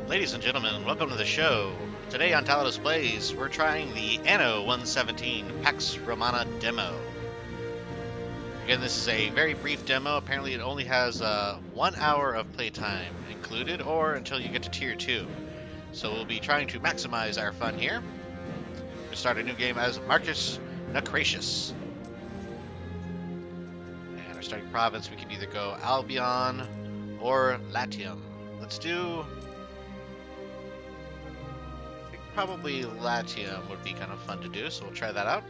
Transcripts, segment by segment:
Ladies and gentlemen, welcome to the show. Today on Tallidus Plays, we're trying the Anno 117 Pax Romana demo. Again, this is a very brief demo. Apparently it only has 1 hour of playtime included, or until you get to Tier 2. So we'll be trying to maximize our fun here. We'll start a new game as Marcus Nacratius. And our starting province, we can either go Albion or Latium. Let's do... probably Latium would be kind of fun to do, so we'll try that out.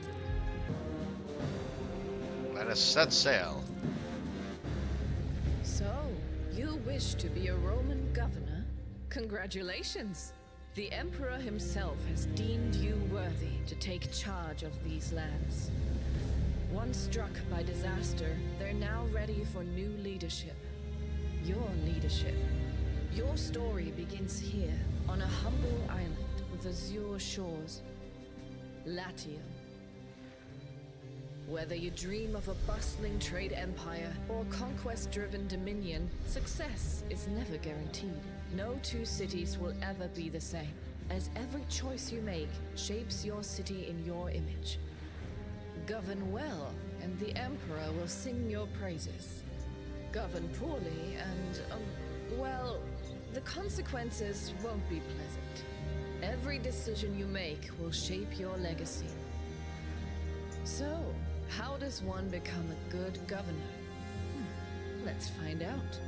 Let us set sail. So, you wish to be a Roman governor? Congratulations! The Emperor himself has deemed you worthy to take charge of these lands. Once struck by disaster, they're now ready for new leadership. Your leadership. Your story begins here, on a humble island with azure shores. Latium. Whether you dream of a bustling trade empire or conquest-driven dominion, success is never guaranteed. No two cities will ever be the same, as every choice you make shapes your city in your image. Govern well, and the Emperor will sing your praises. Govern poorly, and, well, the consequences won't be pleasant. Every decision you make will shape your legacy. So, how does one become a good governor? Let's find out.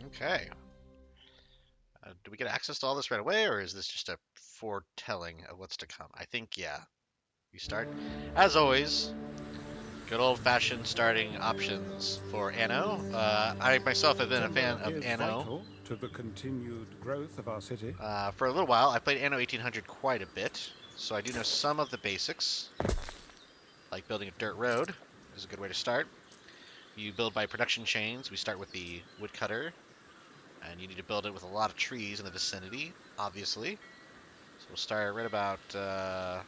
Okay. Do we get access to all this right away, or is this just a foretelling of what's to come? I think, yeah. We start, as always, good old-fashioned starting options for Anno. I myself have been a fan of Anno. To the continued growth of our city. For a little while. I played Anno 1800 quite a bit, so I do know some of the basics. Like building a dirt road is a good way to start. You build by production chains. We start with the woodcutter, and you need to build it with a lot of trees in the vicinity, obviously. So we'll start right about... I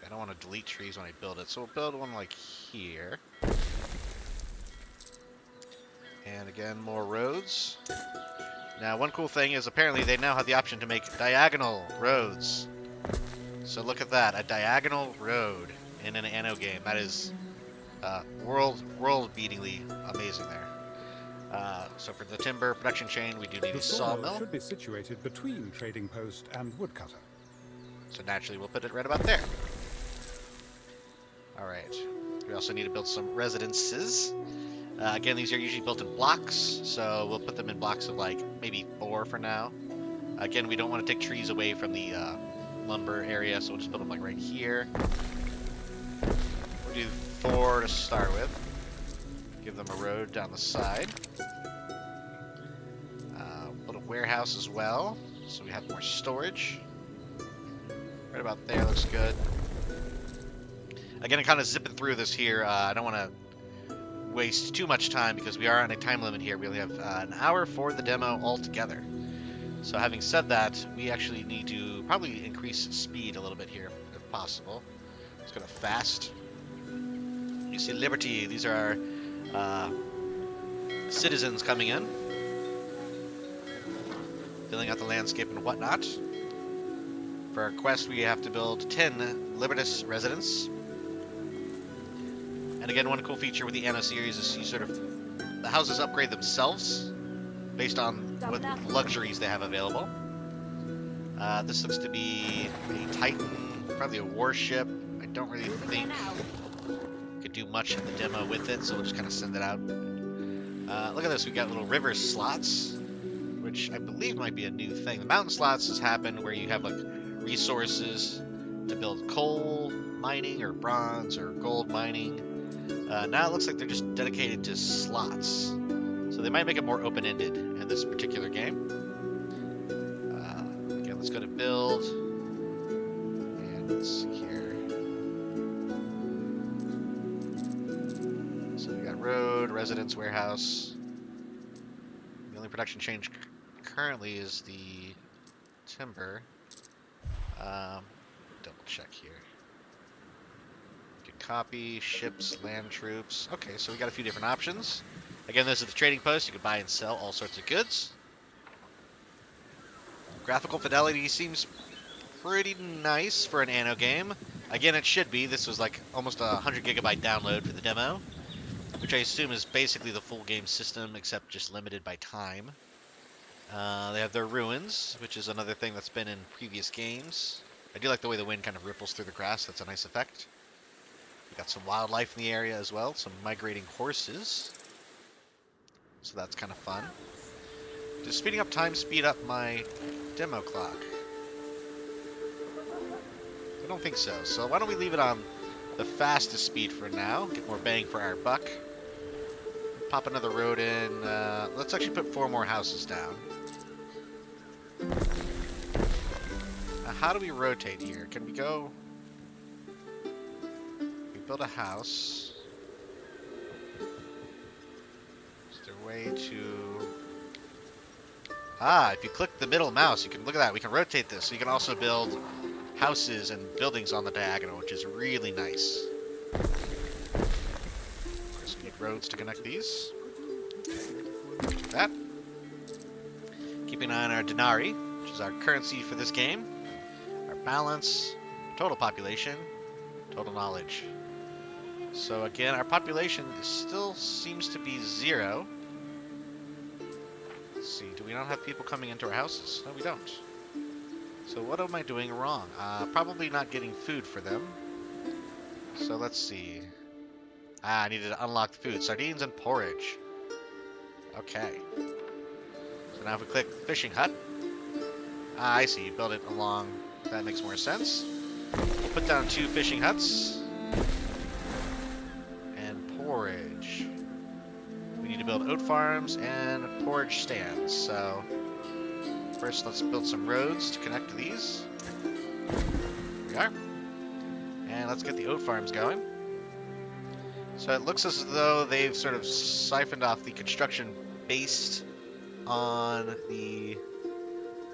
don't want to delete trees when I build it, so we'll build one like here. And again, more roads. Now, one cool thing is apparently they now have the option to make diagonal roads. So look at that, a diagonal road in an Anno game. That is world-beatingly amazing there. So for the timber production chain, we do need a sawmill. Should be situated between trading post and woodcutter. So naturally, we'll put it right about there. All right. We also need to build some residences. Again, these are usually built in blocks, so we'll put them in blocks of like maybe 4 for now. Again, we don't want to take trees away from the lumber area, so we'll just build them like right here. We'll do 4 to start with. Give them a road down the side. Build a warehouse as well, so we have more storage. Right about there looks good. Again, I'm kind of zipping through this here. I don't want to waste too much time because we are on a time limit here. We only have an hour for the demo altogether. So having said that, we actually need to probably increase speed a little bit here if possible. Let's go to fast. You see Liberty. These are our citizens coming in, filling out the landscape and whatnot. For our quest, we have to build 10 Libertas residents. And again, one cool feature with the Anno series is you sort of, the houses upgrade themselves based on what luxuries they have available. This looks to be a Titan, probably a warship. I don't really think we could do much in the demo with it, so we'll just kind of send it out. Look at this, we got little river slots, which I believe might be a new thing. The mountain slots has happened where you have like resources to build coal mining or bronze or gold mining. Now it looks like they're just dedicated to slots. So they might make it more open-ended in this particular game. Again, let's go to build. And let's see here. So we got road, residence, warehouse. The only production change currently is the timber. Double check here. We can copy ships, land troops. Okay, so we got a few different options. Again, this is the trading post. You can buy and sell all sorts of goods. Graphical fidelity seems pretty nice for an Anno game. Again, it should be. This was like almost a 100 gigabyte download for the demo, which I assume is basically the full game system, except just limited by time. They have their ruins, which is another thing that's been in previous games. I do like the way the wind kind of ripples through the grass. That's a nice effect. We got some wildlife in the area as well, some migrating horses. So that's kind of fun. Does speeding up time speed up my demo clock? I don't think so. So why don't we leave it on the fastest speed for now? Get more bang for our buck. Pop another road in. Let's actually put 4 more houses down. Now, how do we rotate here? Can we go... We build a house. Is there a way to... Ah, if you click the middle mouse, you can... Look at that. We can rotate this. So you can also build houses and buildings on the diagonal, which is really nice. Of course, we need roads to connect these. Okay, like that. Keeping an eye on our denarii, which is our currency for this game. Our balance, total population, total knowledge. So again, our population still seems to be 0. Let's see, do we not have people coming into our houses? No, we don't. So what am I doing wrong? Probably not getting food for them. So let's see. I needed to unlock the food. Sardines and porridge. Okay. So now if we click fishing hut. I see. You build it along. That makes more sense. We'll put down 2 fishing huts. And porridge. We need to build oat farms and porridge stands. So first let's build some roads to connect to these. Here we are. And let's get the oat farms going. So it looks as though they've sort of siphoned off the construction based on the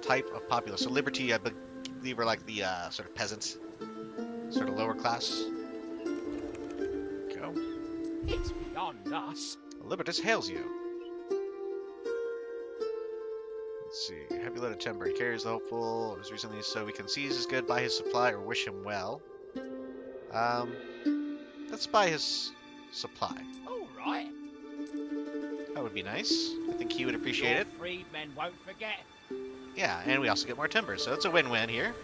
type of populace. So Liberty, I believe, are like the sort of peasants, sort of lower class. Go. It's beyond us. Libertus hails you. Let's see. Heavy load of timber. He carries the hopeful. It was recently so we can seize his good, buy his supply, or wish him well. Let's buy his supply. All right. That would be nice. I think he would appreciate it. Freedmen won't forget. Yeah, and we also get more timber, so it's a win-win here.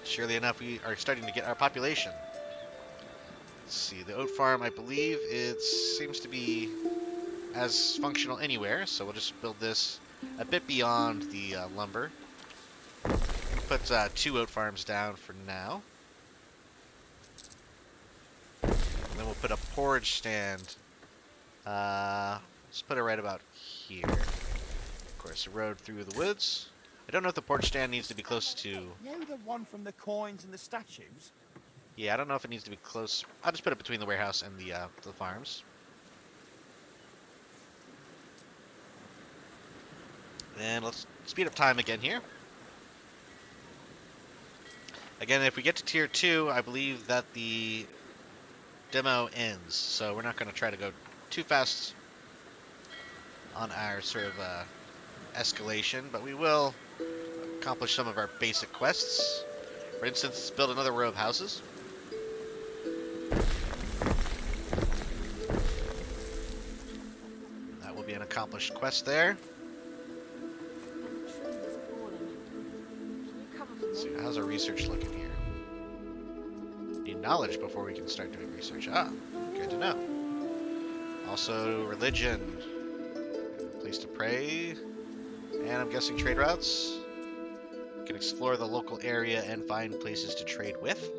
Surely enough, we are starting to get our population. Let's see, the oat farm, I believe, it seems to be as functional anywhere, so we'll just build this a bit beyond the lumber. Put 2 oat farms down for now. And then we'll put a porridge stand. Let's put it right about here. Of course, a road through the woods. I don't know if the porridge stand needs to be close to... You know the one from the coins and the statues? Yeah, I don't know if it needs to be close. I'll just put it between the warehouse and the farms. And let's speed up time again here. Again, if we get to tier 2, I believe that the demo ends. So we're not going to try to go too fast on our sort of escalation, but we will accomplish some of our basic quests. For instance, build another row of houses. That will be an accomplished quest there. Let's see, how's our research looking here? Need knowledge before we can start doing research. Ah, good to know. Also, religion. Place to pray. And I'm guessing trade routes. You can explore the local area and find places to trade with.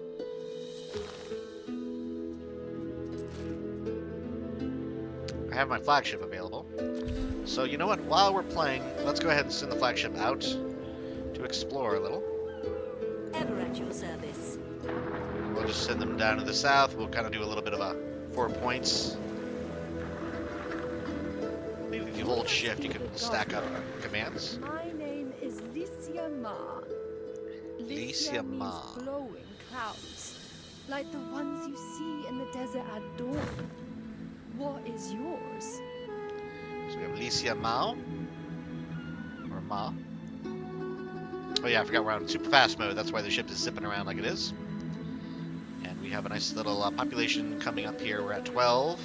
I have my flagship available. So you know what? While we're playing, let's go ahead and send the flagship out to explore a little. Ever at your service. We'll just send them down to the south. We'll kind of do a little bit of a 4 points. Maybe if you hold shift, you can stack up commands. My name is Lycia Ma. Lycia Ma. Means glowing clouds, like the ones you see in the desert at dawn. What is yours? So we have Lycia Mao. Or Ma. Oh yeah, I forgot we're on super fast mode. That's why the ship is zipping around like it is. And we have a nice little population coming up here. We're at 12.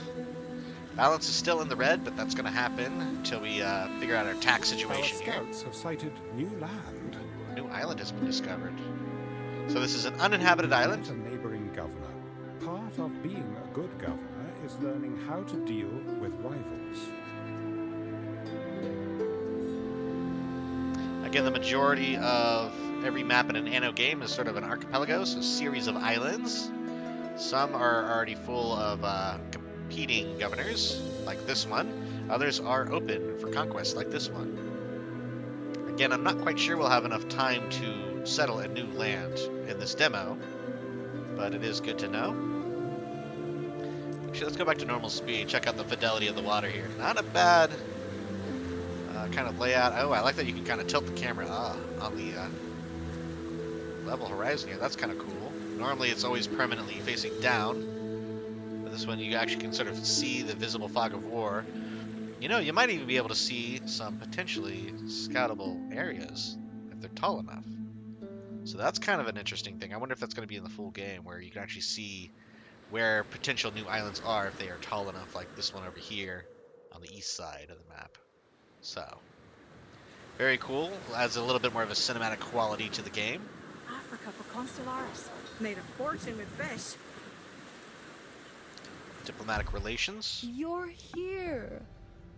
Balance is still in the red, but that's going to happen until we figure out our tax Our situation here. scouts have sighted new land. A new island has been discovered. So this is an uninhabited island. A neighboring governor. Part of being a good governor is learning how to deal with rivals. Again, the majority of every map in an Anno game is sort of an archipelago, so a series of islands. Some are already full of competing governors, like this one. Others are open for conquest, like this one. Again, I'm not quite sure we'll have enough time to settle a new land in this demo, but it is good to know. Actually, let's go back to normal speed, check out the fidelity of the water here. Not a bad kind of layout. Oh, I like that you can kind of tilt the camera on the level horizon here. That's kind of cool. Normally it's always permanently facing down, but this one you actually can sort of see the visible fog of war. You know, you might even be able to see some potentially scoutable areas if they're tall enough. So that's kind of an interesting thing. I wonder if that's going to be in the full game, where you can actually see where potential new islands are if they are tall enough, like this one over here on the east side of the map. So, very cool. Adds a little bit more of a cinematic quality to the game. Africa for Constellaris. Made a fortune with fish. Diplomatic relations. You're here.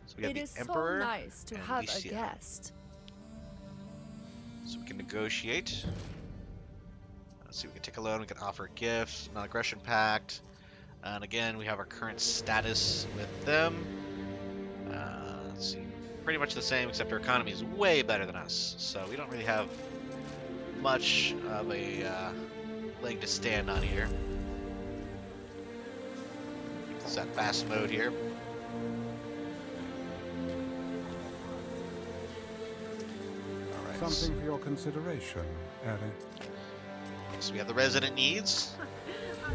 So we have It the is Emperor so nice to and have Lycia. a guest. So we can negotiate. Let's see, we can take a loan, we can offer gifts, non-aggression pact. And again, we have our current status with them. Let's see, pretty much the same, except our economy is way better than us. So we don't really have much of a leg to stand on here. Set fast mode here. Alright. Something for your consideration, Eric. So we have the resident needs.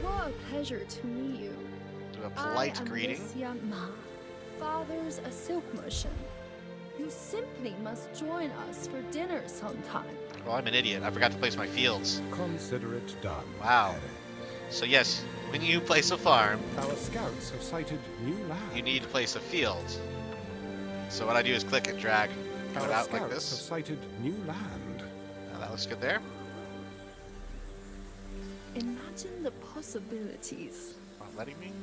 What a pleasure to meet you. Do a polite I am greeting. Lycia Ma, father's a silk merchant. You simply must join us for dinner sometime. Oh, I'm an idiot. I forgot to place my fields. Consider it done. Wow. Eric. So yes, when you place a farm, Our scouts have sighted new land. you need to place a field. So what I do is click and drag, cut it Our out scouts like have this. sighted new land. That looks good there. Imagine the possibilities. Not letting me?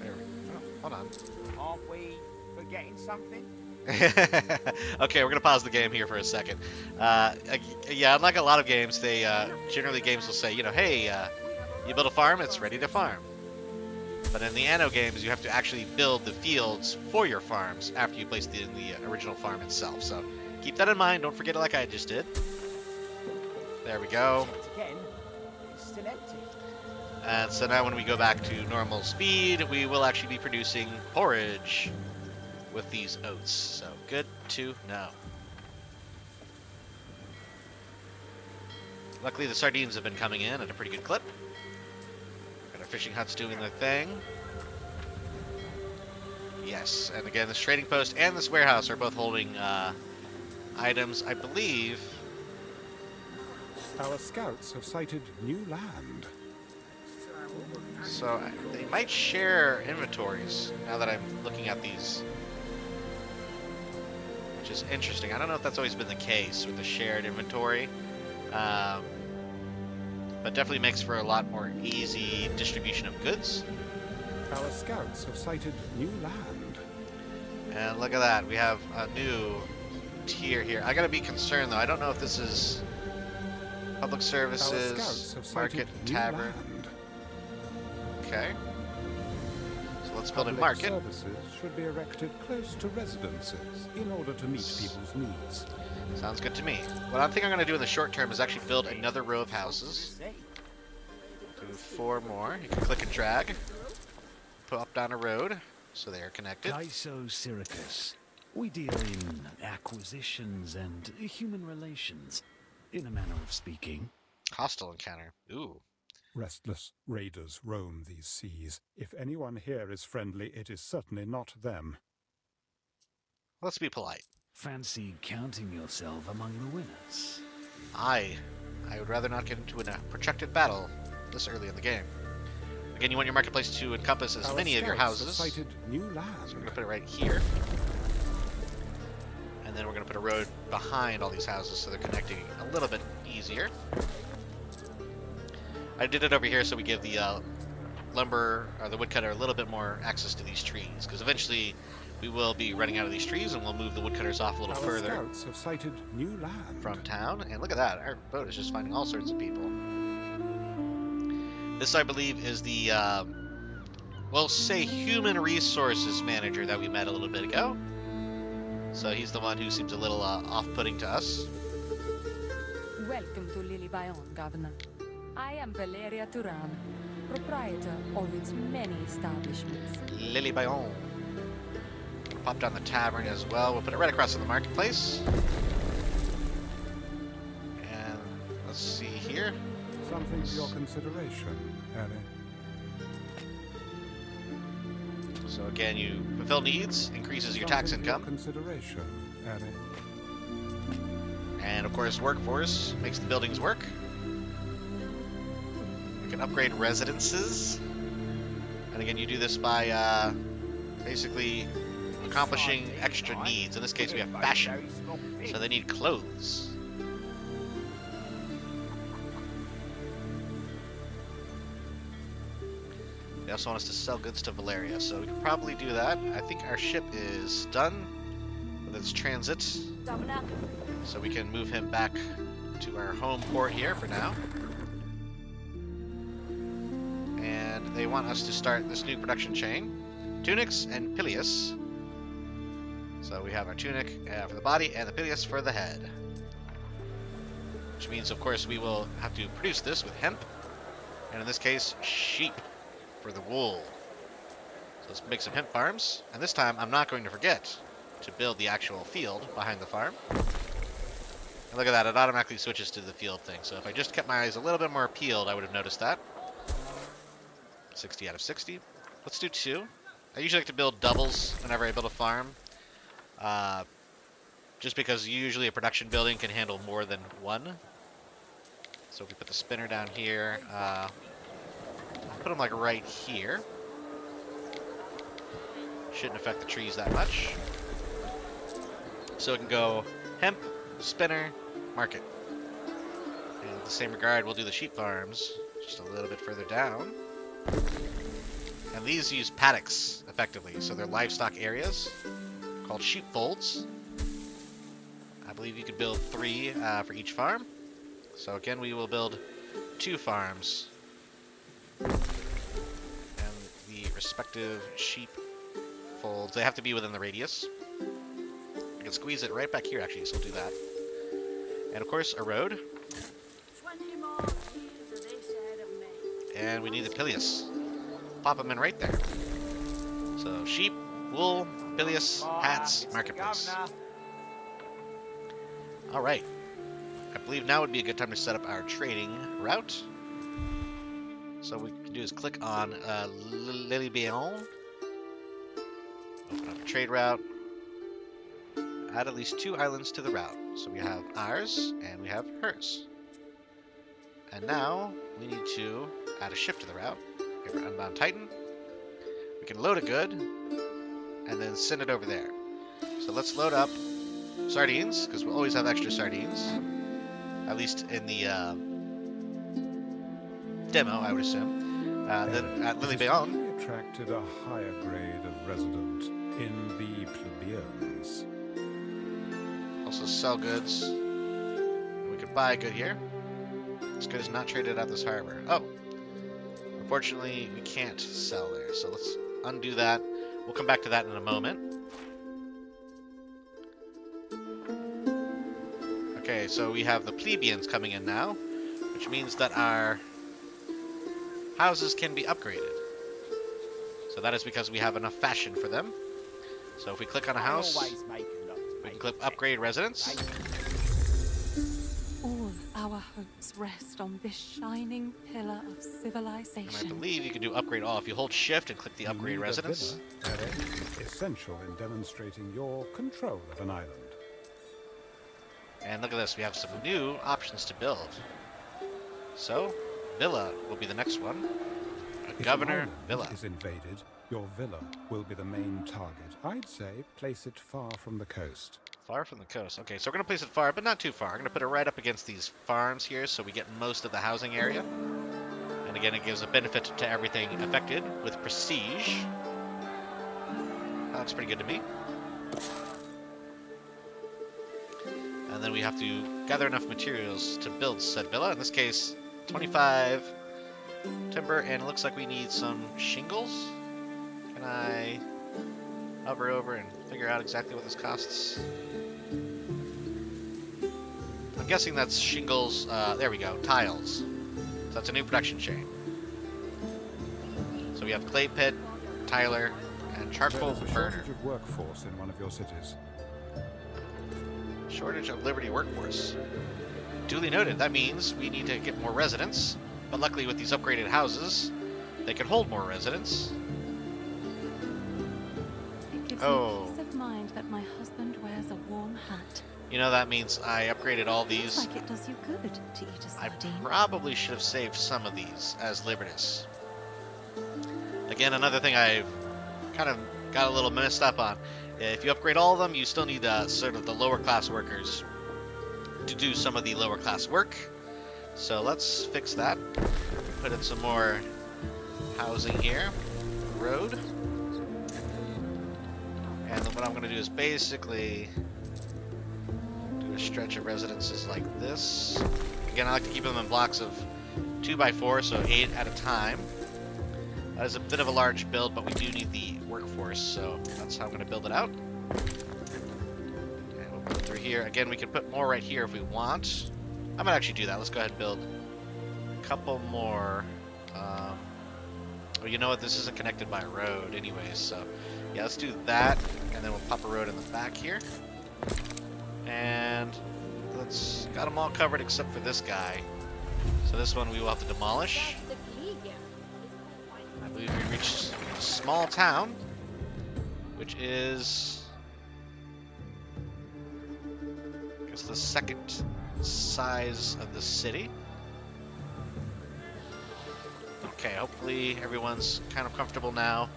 There we go. Oh, hold on. Aren't we forgetting something? Okay, we're gonna pause the game here for a second. Yeah, unlike a lot of games, they generally games will say, you know, hey, you build a farm, it's ready to farm. But in the Anno games, you have to actually build the fields for your farms after you place the original farm itself. So keep that in mind. Don't forget it like I just did. There we go. Checked again. It's still empty. And so now when we go back to normal speed, we will actually be producing porridge with these oats. So good to know. Luckily the sardines have been coming in at a pretty good clip. Got our fishing huts doing their thing. Yes, and again this trading post and this warehouse are both holding items, I believe. Our scouts have sighted new land. So they might share inventories now that I'm looking at these. Which is interesting. I don't know if that's always been the case with the shared inventory. But definitely makes for a lot more easy distribution of goods. Our scouts have sighted new land. And look at that. We have a new tier here. I gotta be concerned though. I don't know if this is public Our scouts services, have market, sighted new tavern. land. Okay. So let's build a Public market. services should be erected close to residences in order to meet people's needs. Sounds good to me. What I think I'm going to do in the short term is actually build another row of houses. See? Do 4 more. You can click and drag. Put up down a road so they are connected. Kaiso Syracuse. We deal in acquisitions and human relations, in a manner of speaking. Hostile encounter. Ooh. Restless raiders roam these seas. If anyone here is friendly, it is certainly not them. Let's be polite. Fancy counting yourself among the winners. I would rather not get into a protracted battle this early in the game. Again, you want your marketplace to encompass as Our many of your scouts houses. have sighted new land. So we're going to put it right here. And then we're going to put a road behind all these houses so they're connecting a little bit easier. I did it over here so we give the lumber, or the woodcutter, a little bit more access to these trees. Because eventually we will be running out of these trees and we'll move the woodcutters off a little Our further scouts have sighted new land. from town. And look at that, our boat is just finding all sorts of people. This, I believe, is the, we'll say human resources manager that we met a little bit ago. So he's the one who seems a little off-putting to us. Welcome to Lily Bayon, Governor. I am Valeria Turan, proprietor of its many establishments. Lily Bayon. Gonna pop down the tavern as well. We'll put it right across from the marketplace. And let's see here. Something for your consideration, Ellie. So again, you fulfill needs, increases your tax Something for income, consideration, Ellie. and of course workforce makes the buildings work. You can upgrade residences. And again, you do this by basically accomplishing extra needs. In this case, we have fashion, so they need clothes. They also want us to sell goods to Valeria, so we can probably do that. I think our ship is done with its transit, so we can move him back to our home port here for now. And they want us to start this new production chain. Tunics and pileus. So we have our tunic for the body and the pileus for the head. Which means, of course, we will have to produce this with hemp, and in this case, sheep for the wool. So let's make some hemp farms, and this time I'm not going to forget to build the actual field behind the farm. And look at that, it automatically switches to the field thing. So if I just kept my eyes a little bit more peeled, I would have noticed that. 60 out of 60. Let's do 2. I usually like to build doubles whenever I build a farm. Just because usually a production building can handle more than one. So if we put the spinner down here, put them like right here. Shouldn't affect the trees that much. So it can go hemp, spinner, market. And in the same regard, we'll do the sheep farms just a little bit further down. And these use paddocks effectively, so they're livestock areas called sheepfolds. I believe you could build 3 for each farm. So again, we will build 2 farms. And the respective sheep folds, they have to be within the radius. I can squeeze it right back here actually, so we'll do that. And of course, a road. 20 more years, they said of me. And we need the pileus. Pop them in right there. So sheep, wool, pileus, hats, marketplace. Alright. I believe now would be a good time to set up our trading route. So what we can do is click on Lily Bayon. Open up a trade route. Add at least 2 islands to the route. So we have ours and we have hers. And now we need to add a ship to the route. We have our Unbound Titan. We can load a good and then send it over there. So let's load up sardines, because we'll always have extra sardines. At least in the demo, I would assume. Then at Lily Bayon, Attracted a higher grade of resident in the plebeians. also sell goods. We could buy a good here. This good is not traded at this harbor. Oh, unfortunately, we can't sell there. So let's undo that. We'll come back to that in a moment. Okay, so we have the plebeians coming in now, which means that our houses can be upgraded. So that is because we have enough fashion for them. So if we click on a house, we can click upgrade residence. All our hopes rest on this shining pillar of And civilization. I believe you can do upgrade all. If you hold shift and click the You upgrade need a residence. villa, Eric, essential in demonstrating your control of an island. And look at this, we have some new options to build. So, villa will be the next one. A If an governor island villa. is invaded, your villa will be the main target. I'd say place it far from the coast. Far from the coast. Okay, so we're going to place it far, but not too far. I'm going to put it right up against these farms here so we get most of the housing area. And again, it gives a benefit to everything affected with prestige. That looks pretty good to me. And then we have to gather enough materials to build said villa. In this case, 25 timber, and it looks like we need some shingles. Can I hover over and figure out exactly what this costs? I'm guessing that's shingles. There we go, tiles. So that's a new production chain. So we have clay pit, tiler, and charcoal There's a burner. shortage of workforce in one of your cities. Shortage of Liberty workforce. Duly noted. That means we need to get more residents. But luckily with these upgraded houses, they can hold more residents. It gives Oh. me peace of mind that my husband wears a warm hat. You know, that means I upgraded all Feels these. like it does you good to eat a I sardine. probably should have saved some of these as Libertas. Again, another thing I've kind of got a little messed up on. If you upgrade all of them, you still need sort of the lower class workers to do some of the lower class work. So let's fix that. Put in some more housing here. Road. And then what I'm going to do is basically do a stretch of residences like this. Again, I like to keep them in blocks of 2x4, so 8 at a time. That is a bit of a large build, but we do need the workforce, so that's how I'm going to build it out. And we'll put it through here. Again, we can put more right here if we want. I might actually do that. Let's go ahead and build a couple more. Oh, you know what? This isn't connected by a road anyways, so yeah, let's do that, and then we'll pop a road in the back here. And let's got them all covered except for this guy. So this one we will have to demolish. I believe we reached a small town, which is, I guess, the second size of the city. Okay, hopefully everyone's kind of comfortable now.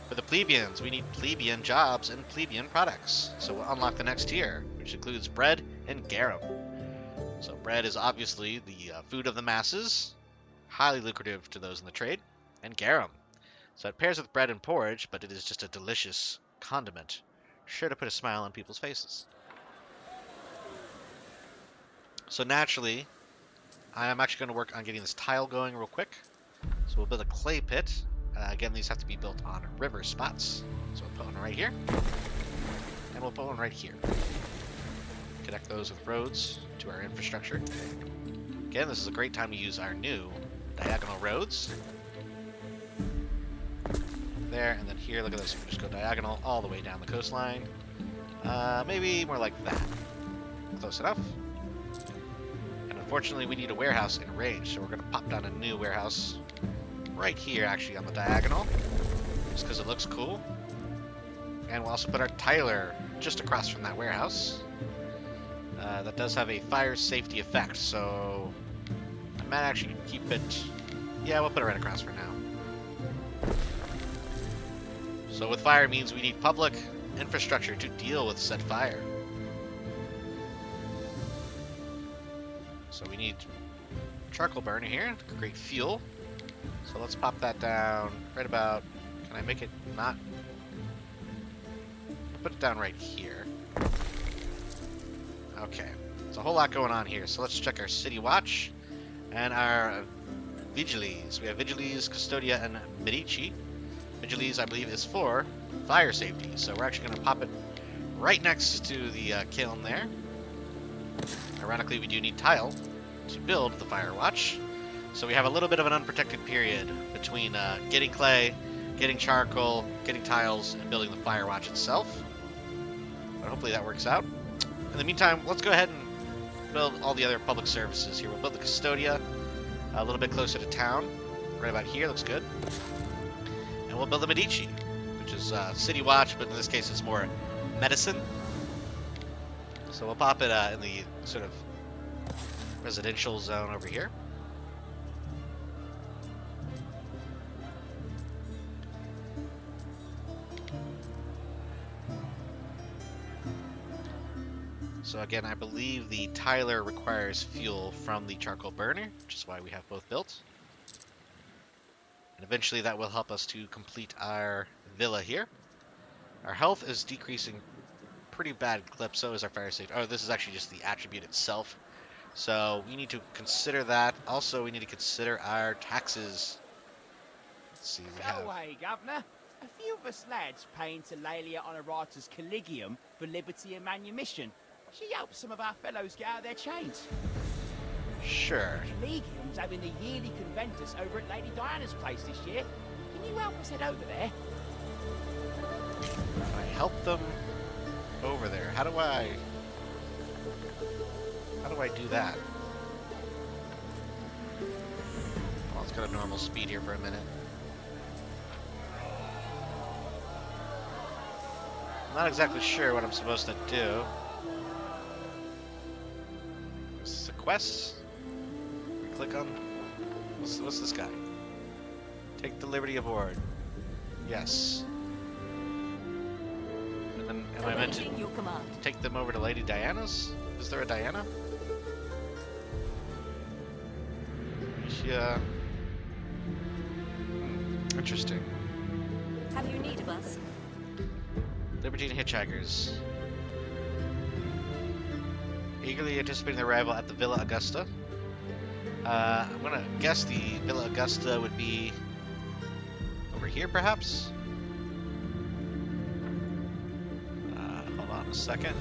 For the plebeians, we need plebeian jobs and plebeian products. So we'll unlock the next tier, which includes bread and garum. So bread is obviously the food of the masses, highly lucrative to those in the trade, and garum. So it pairs with bread and porridge, but it is just a delicious condiment, sure to put a smile on people's faces. So naturally, I am actually going to work on getting this tile going real quick. So we'll build a clay pit. Again, these have to be built on river spots. So we'll put one right here, and we'll put one right here. Connect those with roads to our infrastructure. Again, this is a great time to use our new diagonal roads. There, and then here, look at this. We just go diagonal all the way down the coastline. Maybe more like that. Close enough. And unfortunately, we need a warehouse in range, so we're going to pop down a new warehouse right here, actually, on the diagonal, just because it looks cool. And we'll also put our tiler just across from that warehouse. That does have a fire safety effect, so I might actually keep it. Yeah, we'll put it right across for now. So with fire means we need public infrastructure to deal with said fire. So we need charcoal burner here to create fuel. So let's pop that down right about, can I make it not? Put it down right here. Okay, there's a whole lot going on here. So let's check our city watch and our vigiles. We have vigiles, custodia, and medici. Vigiles, I believe, is for fire safety. So we're actually going to pop it right next to the kiln there. Ironically, we do need tile to build the fire watch. So we have a little bit of an unprotected period between getting clay, getting charcoal, getting tiles, and building the fire watch itself. But hopefully that works out. In the meantime, let's go ahead and build all the other public services here. We'll build the Custodia a little bit closer to town, right about here. Looks good. And we'll build the Medici, which is City Watch, but in this case it's more medicine. So we'll pop it in the sort of residential zone over here. So again, I believe the tiler requires fuel from the charcoal burner, which is why we have both built. And eventually that will help us to complete our villa here. Our health is decreasing pretty bad clip, so is our fire safety. Oh, this is actually just the attribute itself. So we need to consider that. Also, we need to consider our taxes. Let's see, we have... Go away, Governor. A few of us lads paying to Laelia Honoratus Collegium for liberty and manumission. She helps some of our fellows get out of their chains. Sure. Collegium's having the yearly conventus over at Lady Diana's place this year. Can you help us head over there? Can I help them over there? How do I do that? Well, let's go to normal speed here for a minute. I'm not exactly sure what I'm supposed to do. This is a quest. We click on... What's this guy? Take the Liberty aboard. Yes. And then, am I meant to take them over to Lady Diana's? Is there a Diana? She, interesting. Have you need of us? Libertine hitchhikers. Eagerly anticipating their arrival at the Villa Augusta. I'm gonna guess the Villa Augusta would be over here, perhaps? Hold on a second.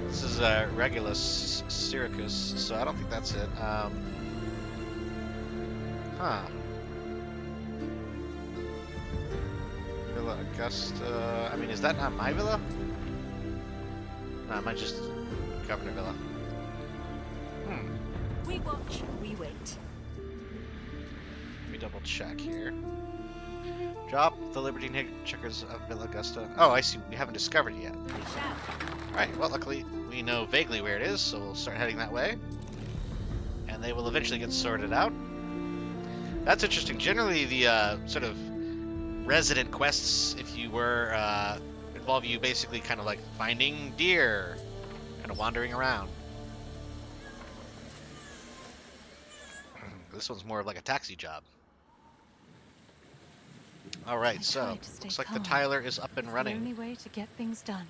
This is Regulus Syracuse, so I don't think that's it. Villa Augusta. I mean, is that not my villa? No, I might just Governor Villa. We watch, we wait. Let me double check here. Drop the Libertine Hitchhikers of Villa Augusta. Oh, I see. We haven't discovered it yet. Alright, well, luckily we know vaguely where it is, so we'll start heading that way. And they will eventually get sorted out. That's interesting. Generally, the sort of resident quests, if you were, involve you basically kind of like finding deer, kind of wandering around. This one's more of like a taxi job. Alright, so looks like the tiler is up and running. The only way to get things done.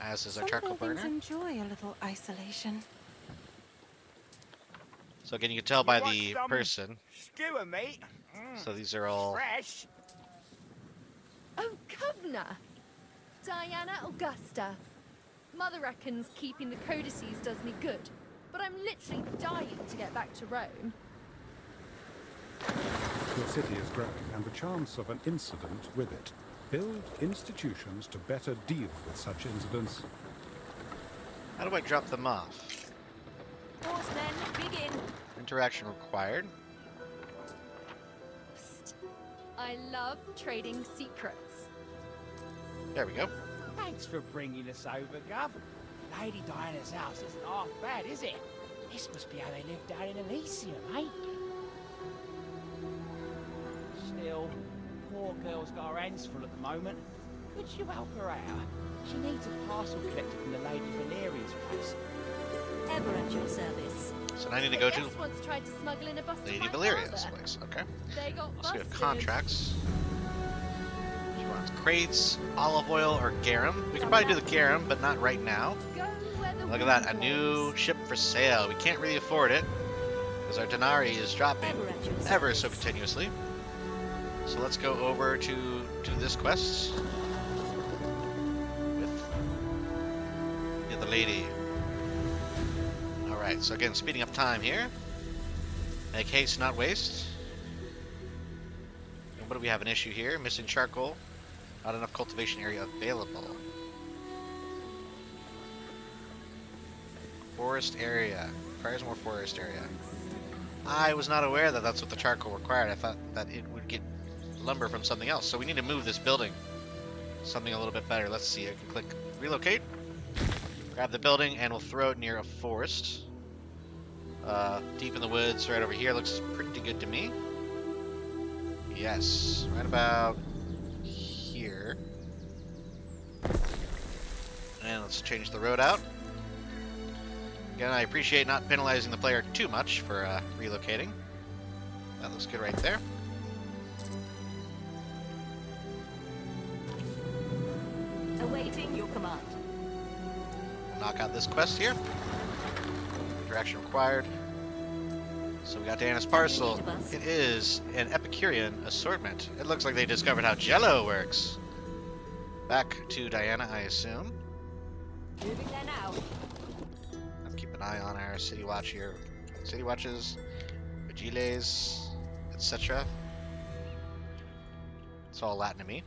As is our charcoal burner. Enjoy a little isolation. So again, you can tell by the person. Skewer meat. So these are all... Fresh. Oh, Governor! Diana Augusta. Mother reckons keeping the codices does me good, but I'm literally dying to get back to Rome. Your city is growing, and the chance of an incident with it. Build institutions to better deal with such incidents. How do I drop them off? Horsemen, begin. Interaction required. Psst. I love trading secrets. There we go. Thanks for bringing us over, Gov. Lady Diana's house isn't half bad, is it? This must be how they live down in Elysium, eh? Still, poor girl's got her hands full at the moment. Could you help her out? She needs a parcel collected from the Lady Valeria's place. Ever at your service. So now I need to go to Once tried to smuggle in a bus Lady Valeria's place. Okay. They got Let's go to busted. contracts. She wants crates, olive oil, or garum. We can probably do the garum, but not right now. Go where the Look at that, a wind new blows. ship for sale. We can't really afford it because our denarii is dropping Ever at your ever so service. continuously. So let's go over to this quest with the lady. Alright, so again, speeding up time here. Make haste, not waste. And what do we have? An issue here? Missing charcoal. Not enough cultivation area available. Forest area. Requires more forest area. I was not aware that that's what the charcoal required. I thought that it would get lumber from something else. So we need to move this building. Something a little bit better. Let's see. I can click relocate. Grab the building and we'll throw it near a forest. Deep in the woods right over here. Looks pretty good to me. Yes. Right about here. And let's change the road out. Again, I appreciate not penalizing the player too much for relocating. That looks good right there. Awaiting your command. We'll knock out this quest here. Interaction required. So we got Diana's parcel. It is an Epicurean assortment. It looks like they discovered how Jello works. Back to Diana, I assume. Moving there now. Let's keep an eye on our city watch here. City watches, vigiles, etc. It's all Latin to me.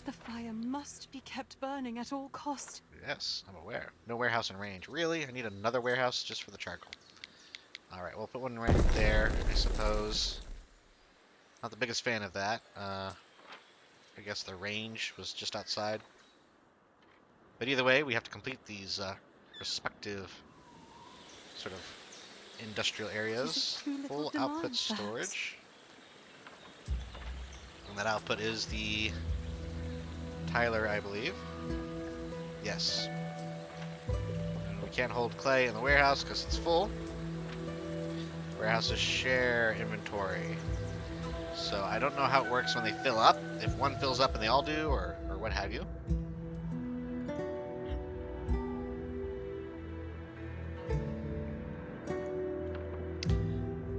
The fire must be kept burning at all cost. Yes, I'm aware. No warehouse in range. Really? I need another warehouse just for the charcoal. Alright, we'll put one right there, I suppose. Not the biggest fan of that. I guess the range was just outside. But either way, we have to complete these respective sort of industrial areas. Full output storage. And that output is the Tyler, I believe. Yes. And we can't hold clay in the warehouse because it's full. Warehouses share inventory. So I don't know how it works when they fill up. If one fills up and they all do, or what have you.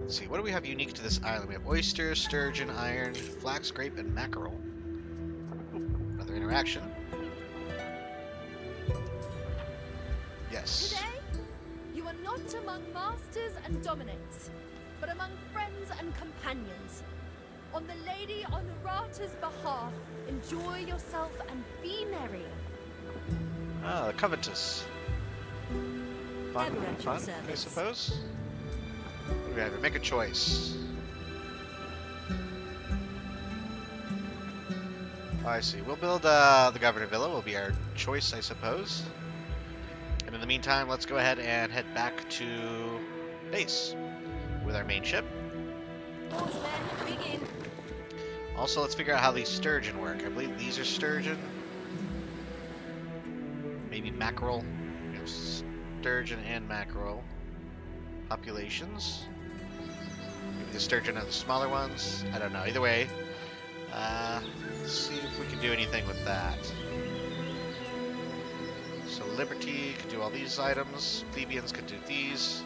Let's see, what do we have unique to this island? We have oyster, sturgeon, iron, flax, grape, and mackerel. Ooh, another interaction. Yes. Today, you are not among masters and dominates, but among friends and companions. On the Lady Honorata's behalf, enjoy yourself and be merry. Ah, the covetous. Fun, Ever at your fun, I service. suppose. What do we have here? Make a choice. Oh, I see. We'll build the Governor Villa. Will be our choice, I suppose. And in the meantime, let's go ahead and head back to base with our main ship. Oarsmen, begin. Also, let's figure out how these sturgeon work. I believe these are sturgeon. Maybe mackerel. We have sturgeon and mackerel populations. Maybe the sturgeon are the smaller ones. I don't know. Either way, let's see if we can do anything with that. So Liberty could do all these items. Plebeians could do these.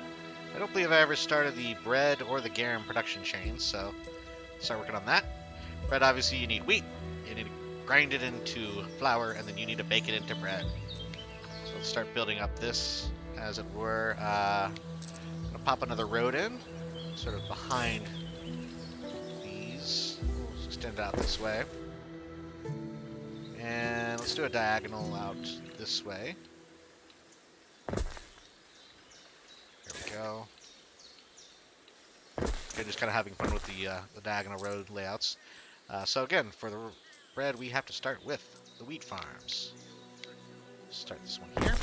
I don't believe I ever started the bread or the garum production chain, so start working on that. Bread, obviously, you need wheat. You need to grind it into flour, and then you need to bake it into bread. So let's start building up this, as it were. I'm going to pop another road in, sort of behind these. We'll extend out this way. And let's do a diagonal out this way. There we go. Okay, just kind of having fun with the diagonal road layouts. So again, for the bread, we have to start with the wheat farms. Start this one here.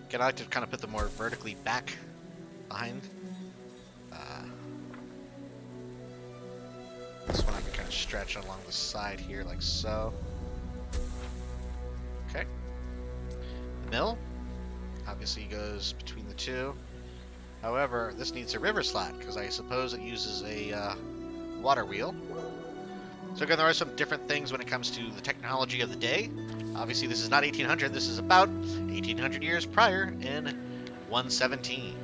Again, I like to kind of put them more vertically back behind. This one I can kind of stretch along the side here, like so. Okay. The mill obviously goes between the two. However, this needs a river slat because I suppose it uses a water wheel. So again, there are some different things when it comes to the technology of the day. Obviously, this is not 1800. This is about 1800 years prior in 117.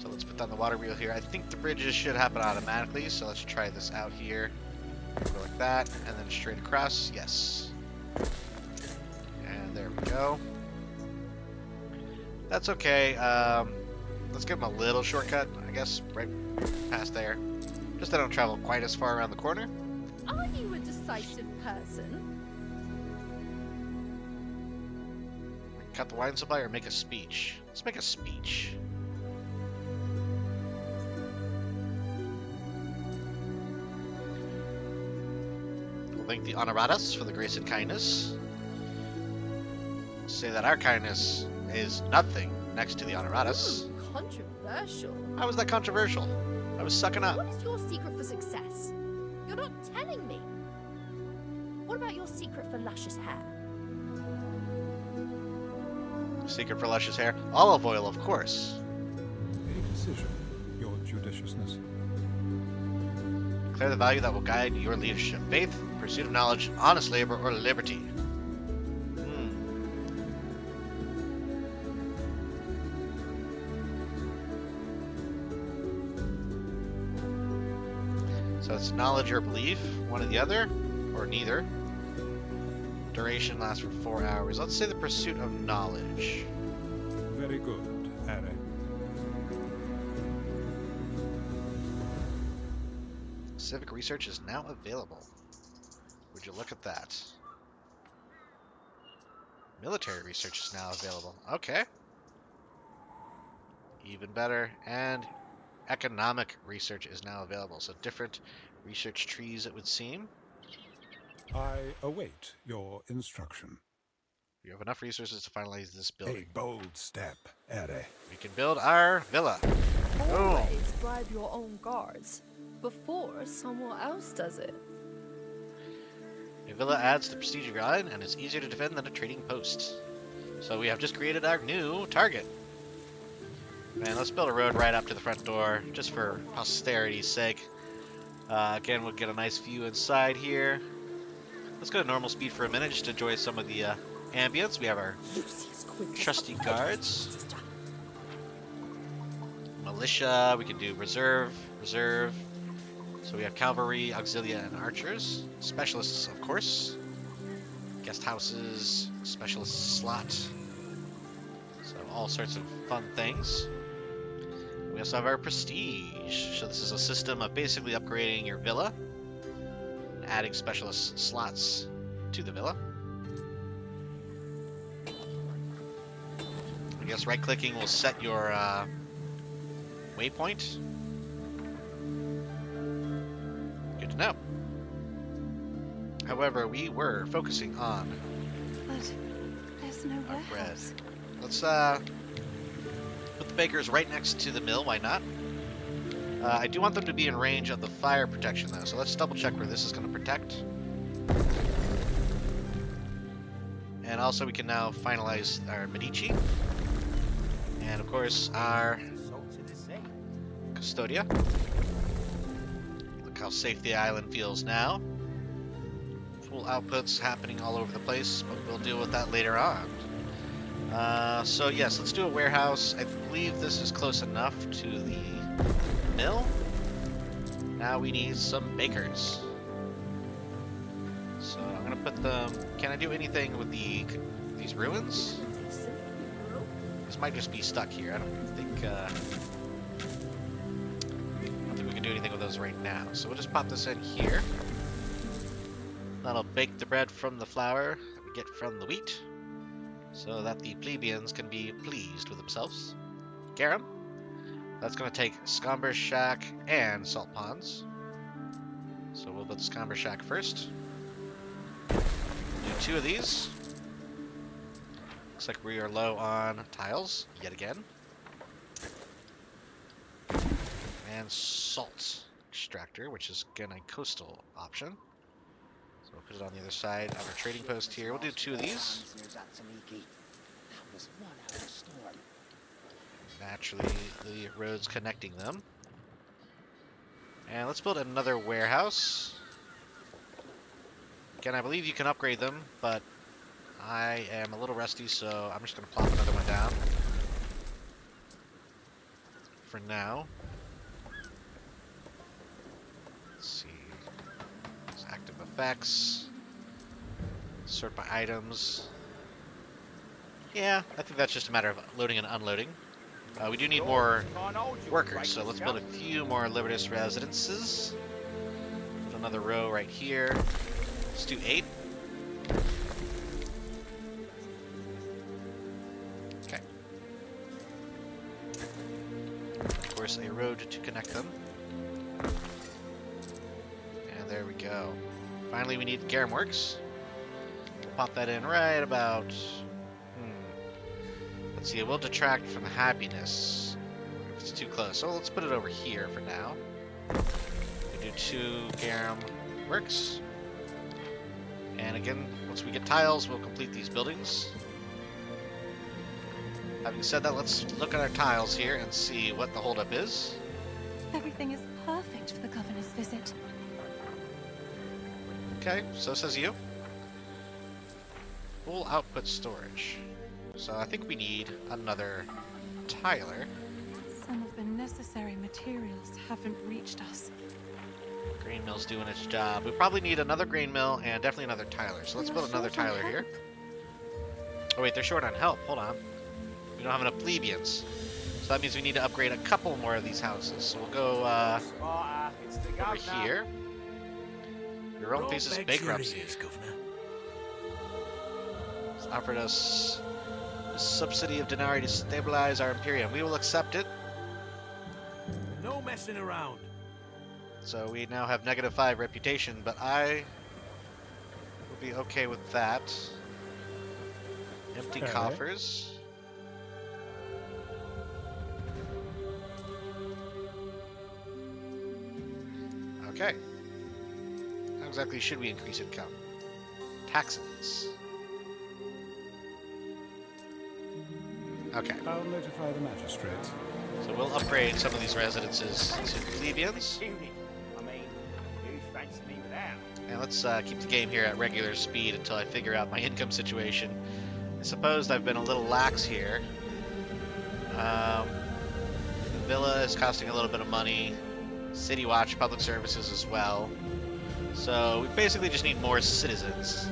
So let's put down the water wheel here. I think the bridges should happen automatically. So let's try this out here. Go like that, and then straight across. Yes. And there we go. That's okay. Let's give them a little shortcut, I guess, right past there. Just so I don't travel quite as far around the corner. Are you a decisive person? Cut the wine supply or make a speech? Let's make a speech. We'll thank the honoratus for the grace and kindness. Say that our kindness is nothing next to the honoratus. Controversial. How was that controversial? I was sucking up. What is your secret for success? You're not telling me. What about your secret for luscious hair? Secret for luscious hair? Olive oil, of course. A decision, your judiciousness. Declare the value that will guide your leadership. Faith, pursuit of knowledge, honest labor, or liberty. So it's knowledge or belief, one or the other, or neither. Duration lasts for 4 hours. Let's say the pursuit of knowledge. Very good, Harry. Civic research is now available. Would you look at that? Military research is now available. Okay. Even better. And economic research is now available. So different research trees, it would seem. I await your instruction. You have enough resources to finalize this building. A bold step, Harry. We can build our villa. Always bribe your own guards before someone else does it. A villa adds to the prestige of your island and is easier to defend than a trading post. So we have just created our new target. Man, let's build a road right up to the front door, just for posterity's sake. Again, we'll get a nice view inside here. Let's go to normal speed for a minute just to enjoy some of the ambience. We have our trusty guards. Militia, we can do reserve. So we have cavalry, auxilia, and archers. Specialists, of course. Guest houses, specialist slot. So all sorts of fun things. We also have our prestige. So this is a system of basically upgrading your villa, and adding specialist slots to the villa. I guess right-clicking will set your waypoint. Good to know. However, we were focusing on But there's no our bread. warehouse. Let's put the bakers right next to the mill. Why not? I do want them to be in range of the fire protection, though. So let's double check where this is going to protect. And also, we can now finalize our Medici, and of course our Custodia. Look how safe the island feels now. Full outputs happening all over the place, but we'll deal with that later on. So yes, let's do a warehouse. I believe this is close enough to the mill. Now we need some bakers. So I'm gonna put them. Can I do anything with these ruins? This might just be stuck here. I don't think we can do anything with those right now. So we'll just pop this in here. That'll bake the bread from the flour that we get from the wheat, so that the plebeians can be pleased with themselves. Garum. That's going to take Scomber Shack and Salt Ponds. So we'll build Scomber Shack first. Do 2 of these. Looks like we are low on tiles, yet again. And Salt Extractor, which is again a coastal option. So we'll put it on the other side of our trading post here. We'll do 2 of these. Naturally, the roads connecting them. And let's build another warehouse. Again, I believe you can upgrade them, but I am a little rusty, so I'm just going to plop another one down for now. Let's see. There's active effects. Sort by items. Yeah, I think that's just a matter of loading and unloading. We do need more workers, so let's build a few more Libertas residences. Put another row right here. Let's do 8. road to connect them. And there we go. Finally, we need Garum Works. We'll pop that in right about... Let's see, it will detract from the happiness if it's too close. So let's put it over here for now. We do 2 Garum Works. And again, once we get tiles, we'll complete these buildings. Having said that, let's look at our tiles here and see what the holdup is. Everything is perfect for the governor's visit. Okay, so says you. Full output storage. So I think we need another tiler. Some of the necessary materials haven't reached us. Grain mill's doing its job. We probably need another grain mill and definitely another tiler. So let's build another tiler here. Oh wait, they're short on help. Hold on. We don't have enough plebeians. So that means we need to upgrade a couple more of these houses. So we'll go over here. Your own faces bankruptcy. It's offered us a subsidy of denarii to stabilize our Imperium. We will accept it. No messing around. So we now have -5 reputation, but I will be okay with that. Empty coffers. Okay. How exactly should we increase income? Taxes. Okay. I'll notify the magistrates. So we'll upgrade some of these residences to plebeians. I mean, who's fancy me without? And let's keep the game here at regular speed until I figure out my income situation. I suppose I've been a little lax here. The villa is costing a little bit of money. City Watch, public services as well. So we basically just need more citizens.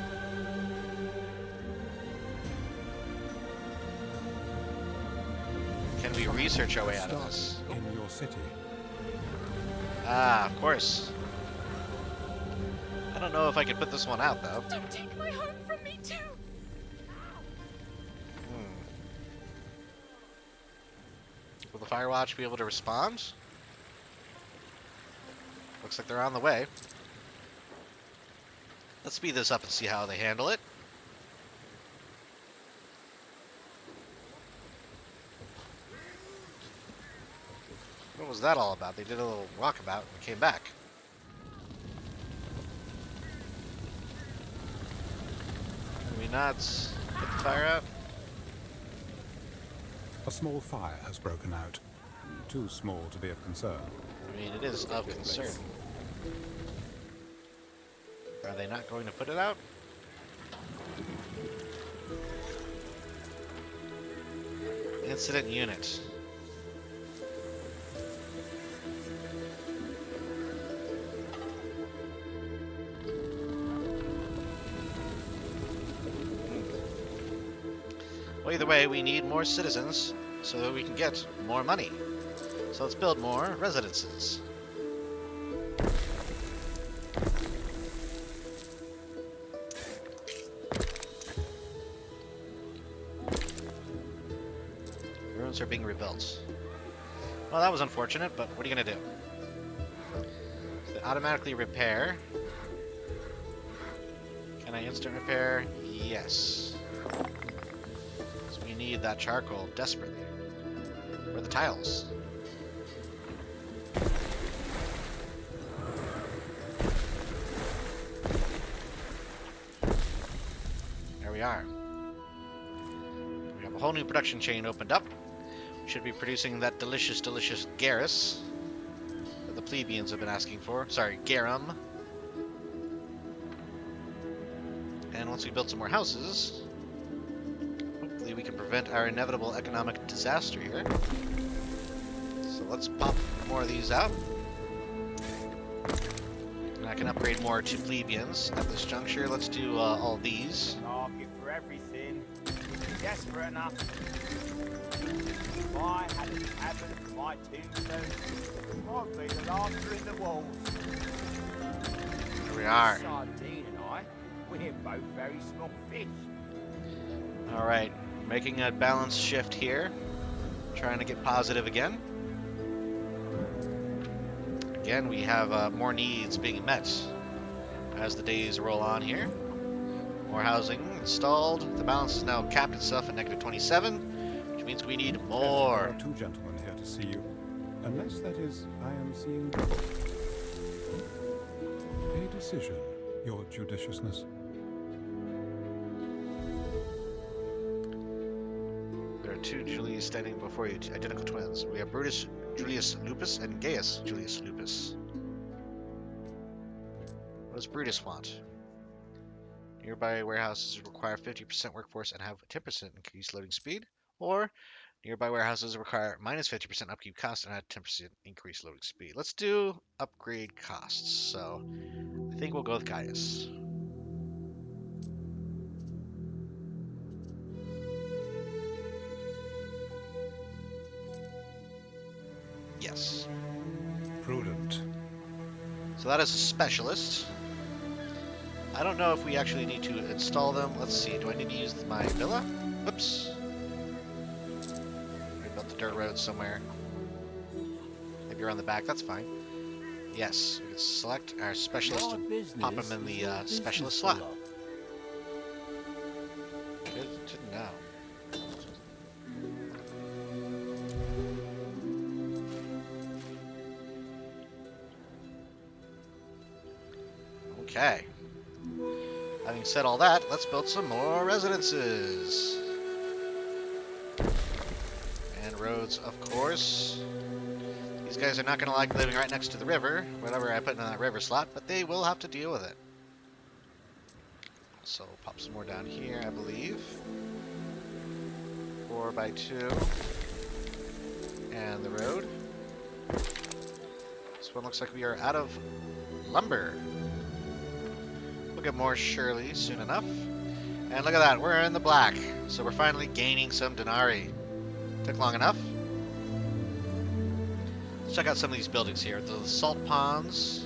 Can we research our way out of this? In your city. Ah, of course. I don't know if I could put this one out, though. Don't take my home from me too! Will the Firewatch be able to respond? Looks like they're on the way. Let's speed this up and see how they handle it. What was that all about? They did a little walkabout and came back. Can we not put the fire out? A small fire has broken out. Too small to be of concern. I mean, it is of concern. Are they not going to put it out? Incident unit. Well, either way, we need more citizens so that we can get more money. So let's build more residences. Ruins are being rebuilt. Well, that was unfortunate, but what are you going to do? They automatically repair. Can I instant repair? Yes. So we need that charcoal desperately. Where are the tiles? There we are. We have a whole new production chain opened up. We should be producing that delicious, delicious Garrus that the plebeians have been asking for. Sorry, Garum. And once we build some more houses, hopefully we can prevent our inevitable economic disaster here. So let's pop more of these out. And I can upgrade more to plebeians at this juncture. Let's do all these. Market for everything. Desperate enough. If I had a tavern, my tombstone, I'd be the laughter in the walls. Here we are. Sardine and I, we're both very small fish. Alright, making a balanced shift here. Trying to get positive again. Again, we have more needs being met as the days roll on here. More housing installed. The balance is now capped itself at negative 27, which means we need There more. are two gentlemen here to see you. Unless, that is, I am seeing double. A decision, your judiciousness. There are two Julius standing before you, identical twins. We have Brutus Julius Lupus and Gaius Julius Lupus. What does Brutus want? Nearby warehouses require 50% workforce and have 10% increased loading speed. Or nearby warehouses require minus 50% upkeep cost and have 10% increased loading speed. Let's do upgrade costs. So I think we'll go with Gaius. Yes. Prudent. So that is a specialist. I don't know if we actually need to install them. Let's see. Do I need to use my villa? Whoops. I built the dirt road somewhere. Maybe around the back. That's fine. Yes. We can select our specialist and pop him in the specialist slot. Good to know. Okay. Having said all that, let's build some more residences. And roads, of course. These guys are not going to like living right next to the river, whatever I put in that river slot, but they will have to deal with it. So we'll pop some more down here, I believe. 4x2. And the road. This one looks like we are out of lumber. Get more surely soon enough. And look at that, we're in the black. So we're finally gaining some denarii. Took long enough. Let's check out some of these buildings here. The salt ponds.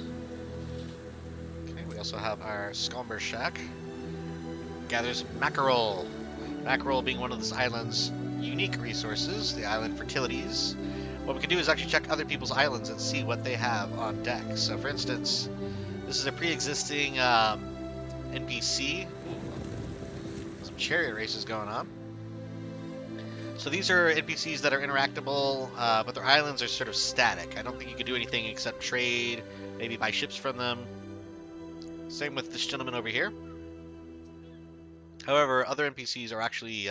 Okay, we also have our Scomber Shack. Gathers mackerel. Mackerel being one of this island's unique resources, the island fertilities. What we can do is actually check other people's islands and see what they have on deck. So for instance, this is a pre-existing NPC. Some chariot races going on. So these are NPCs that are interactable, but their islands are sort of static. I don't think you can do anything except trade, maybe buy ships from them. Same with this gentleman over here. However, other NPCs are actually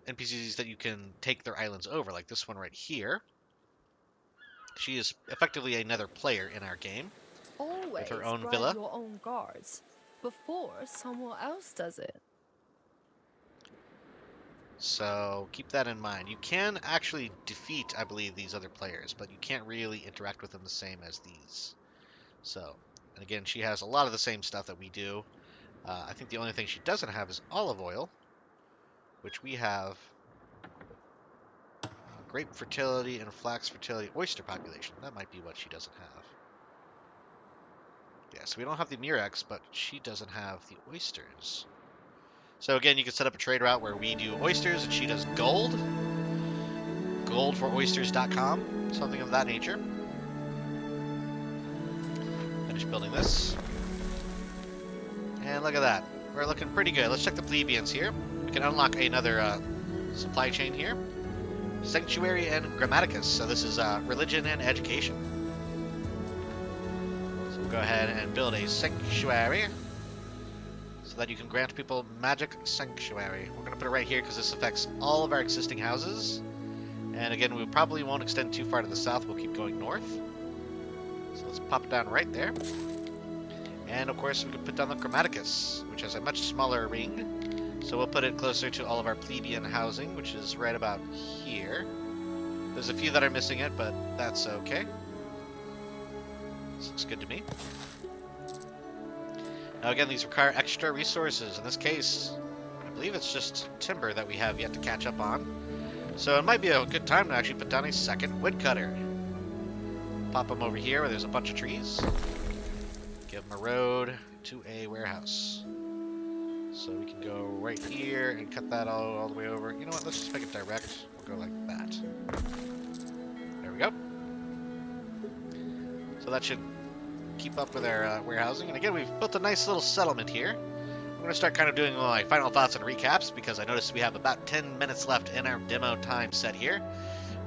NPCs that you can take their islands over, like this one right here. She is effectively another player in our game. Always with her own bribe villa. your own guards before someone else does it. So keep that in mind. You can actually defeat, I believe, these other players, but you can't really interact with them the same as these. So, and again, she has a lot of the same stuff that we do. I think the only thing she doesn't have is olive oil, which we have. Grape fertility and flax fertility, oyster population. That might be what she doesn't have. Yeah, so we don't have the Murex, but she doesn't have the oysters. So again, you can set up a trade route where we do oysters and she does gold. Goldforoysters.com, something of that nature. Finish building this. And look at that. We're looking pretty good. Let's check the plebeians here. We can unlock another supply chain here. Sanctuary and Grammaticus. So this is religion and education. So we'll go ahead and build a sanctuary so that you can grant people magic sanctuary. We're going to put it right here because this affects all of our existing houses. And again, we probably won't extend too far to the south. We'll keep going north. So let's pop it down right there. And of course, we can put down the Grammaticus, which has a much smaller ring. So we'll put it closer to all of our plebeian housing, which is right about here. There's a few that are missing it, but that's okay. This looks good to me. Now again, these require extra resources. In this case, I believe it's just timber that we have yet to catch up on. So it might be a good time to actually put down a second woodcutter. Pop them over here where there's a bunch of trees. Give them a road to a warehouse. So we can go right here and cut that all the way over. You know what, let's just make it direct. We'll go like that. There we go. So that should keep up with our warehousing. And again, we've built a nice little settlement here. I'm going to start kind of doing my final thoughts and recaps because I noticed we have about 10 minutes left in our demo time set here,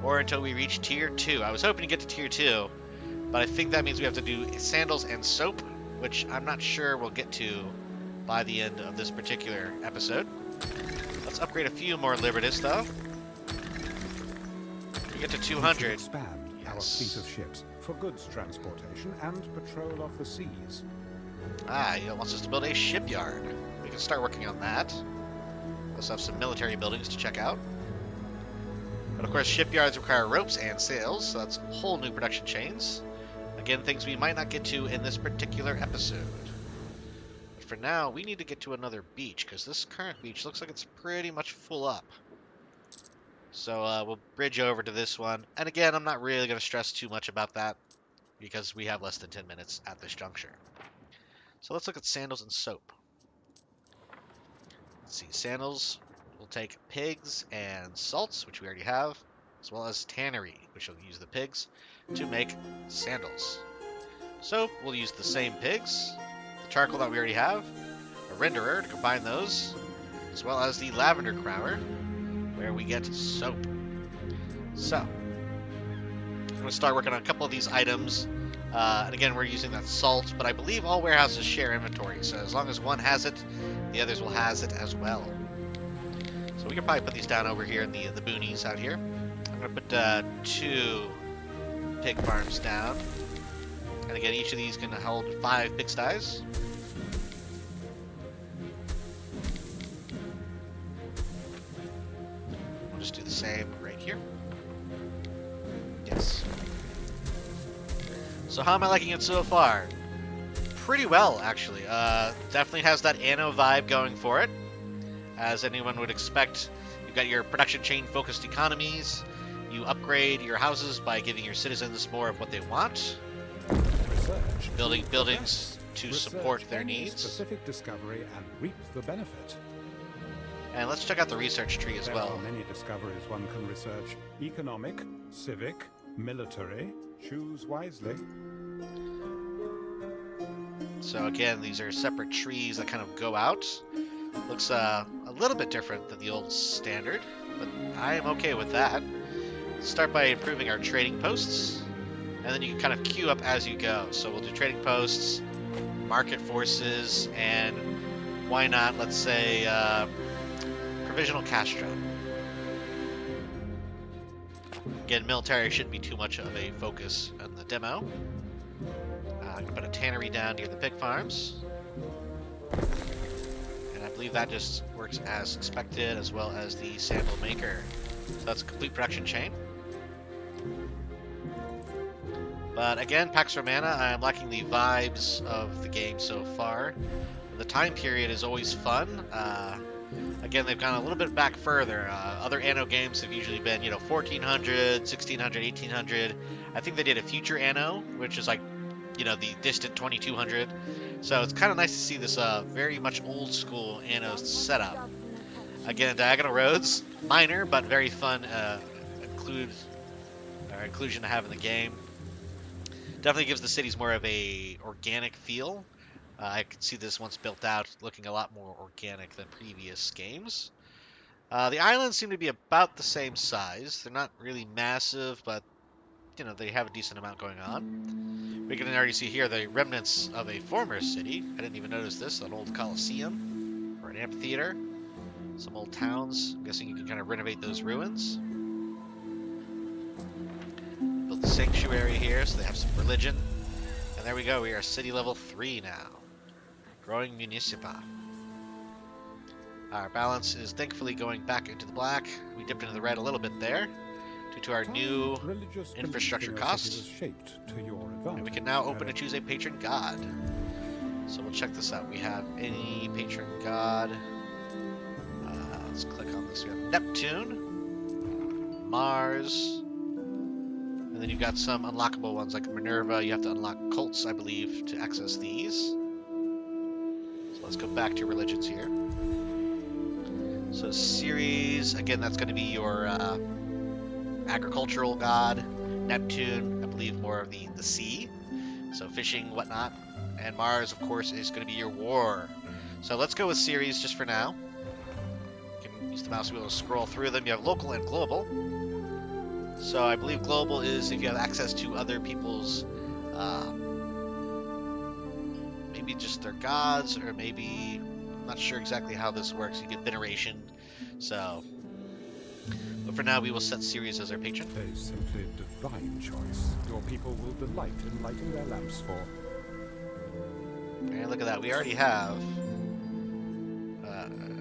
or until we reach Tier 2. I was hoping to get to Tier 2, but I think that means we have to do sandals and soap, which I'm not sure we'll get to by the end of this particular episode. Let's upgrade a few more Libertas, though. We get to 200. Expand our fleet of ships for goods transportation and patrol of the seas. He wants us to build a shipyard. We can start working on that. We also have some military buildings to check out. But of course, shipyards require ropes and sails, so that's whole new production chains. Again, things we might not get to in this particular episode. But for now, we need to get to another beach, because this current beach looks like it's pretty much full up. So we'll bridge over to this one. And again, I'm not really going to stress too much about that, because we have less than 10 minutes at this juncture. So let's look at sandals and soap. Let's see, sandals, we'll take pigs and salts, which we already have, as well as tannery, which will use the pigs to make sandals. Soap, we'll use the same pigs, the charcoal that we already have, a renderer to combine those, as well as the lavender crower, where we get soap. So, I'm going to start working on a couple of these items. And again, we're using that salt, but I believe all warehouses share inventory, so as long as one has it, the others will has it as well. So we can probably put these down over here in the boonies out here. I'm going to put 2 pig farms down. And again, each of these can hold 5 pigsties. We'll just do the same right here. Yes. So how am I liking it so far? Pretty well, actually. Definitely has that Anno vibe going for it. As anyone would expect, you've got your production chain focused economies. You upgrade your houses by giving your citizens more of what they want. Building buildings to support their needs. Specific discovery and reap the benefit. And let's check out the research tree as well. There are many discoveries one can research. Economic, civic, military. Choose wisely. So again, these are separate trees that kind of go out. Looks a little bit different than the old standard, but I am okay with that. Start by improving our trading posts, and then you can kind of queue up as you go. So we'll do trading posts, market forces, and why not, let's say, provisional Castro. Again, military shouldn't be too much of a focus on the demo. I can put a tannery down near the pig farms. And I believe that just works as expected, as well as the sandal maker. So that's a complete production chain. But again, Pax Romana, I'm liking the vibes of the game so far. The time period is always fun. Again, they've gone a little bit back further. Other Anno games have usually been, 1400, 1600, 1800. I think they did a future Anno, which is like, the distant 2200. So it's kind of nice to see this very much old school Anno setup. Again, diagonal roads, minor but very fun inclusion to have in the game. Definitely gives the cities more of a organic feel. I could see this once built out looking a lot more organic than previous games. The islands seem to be about the same size. They're not really massive, but they have a decent amount going on. We can already see here the remnants of a former city. I didn't even notice this, an old Colosseum or an amphitheater. Some old towns. I'm guessing you can kind of renovate those ruins. Built the sanctuary here, so they have some religion. And there we go, we are city level 3 now. Growing Municipa. Our balance is thankfully going back into the black. We dipped into the red a little bit there due to our new infrastructure costs. And we can now open and choose a patron god. So we'll check this out. We have any patron god. Let's click on this. We have Neptune, Mars, and then you've got some unlockable ones like Minerva. You have to unlock cults, I believe, to access these. So let's go back to religions here. So Ceres, again, that's going to be your agricultural god. Neptune, I believe, more of the sea. So fishing, whatnot. And Mars, of course, is going to be your war. So let's go with series just for now. You can use the mouse wheel to scroll through them. You have local and global. So I believe global is if you have access to other people's, maybe just their gods, or maybe, I'm not sure exactly how this works. You get veneration. So, but for now we will set Ceres as our patron. A simply divine choice. Your people will delight in lighting their lamps for. And look at that, we already have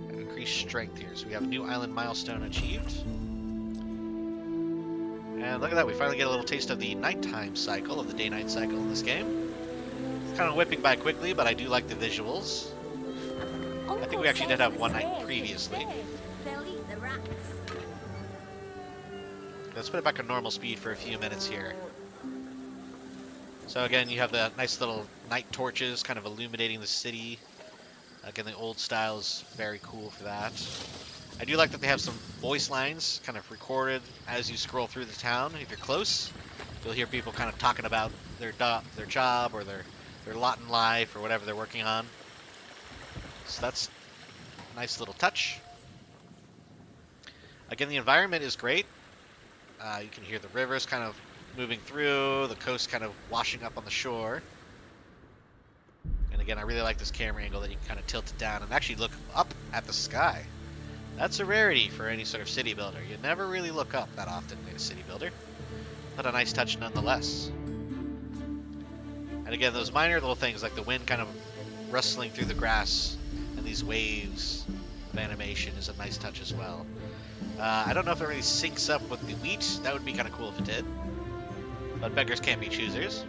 increased strength here. So we have a new island milestone achieved. And look at that, we finally get a little taste of the nighttime cycle, of the day-night cycle in this game. It's kind of whipping by quickly, but I do like the visuals. I think we actually did have one night previously. Let's put it back on normal speed for a few minutes here. So again, you have the nice little night torches kind of illuminating the city. Again, the old style is very cool for that. I do like that they have some voice lines kind of recorded as you scroll through the town. If you're close, you'll hear people kind of talking about their job or their lot in life or whatever they're working on. So that's a nice little touch. Again, the environment is great. You can hear the rivers kind of moving through, the coast kind of washing up on the shore. And again, I really like this camera angle that you can kind of tilt it down and actually look up at the sky. That's a rarity for any sort of city builder. You never really look up that often in a city builder. But a nice touch nonetheless. And again, those minor little things like the wind kind of rustling through the grass and these waves of animation is a nice touch as well. I don't know if it really syncs up with the wheat. That would be kind of cool if it did. But beggars can't be choosers.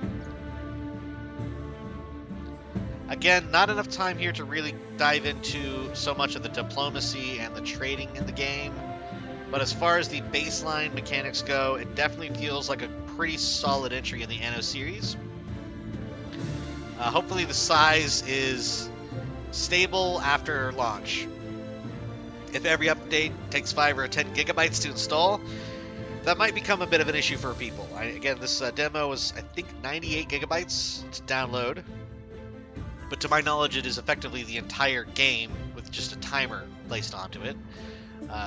Again, not enough time here to really dive into so much of the diplomacy and the trading in the game. But as far as the baseline mechanics go, it definitely feels like a pretty solid entry in the Anno series. Hopefully the size is stable after launch. If every update takes 5 or 10 gigabytes to install, that might become a bit of an issue for people. Again, this demo was, I think, 98 gigabytes to download. But to my knowledge, it is effectively the entire game with just a timer placed onto it.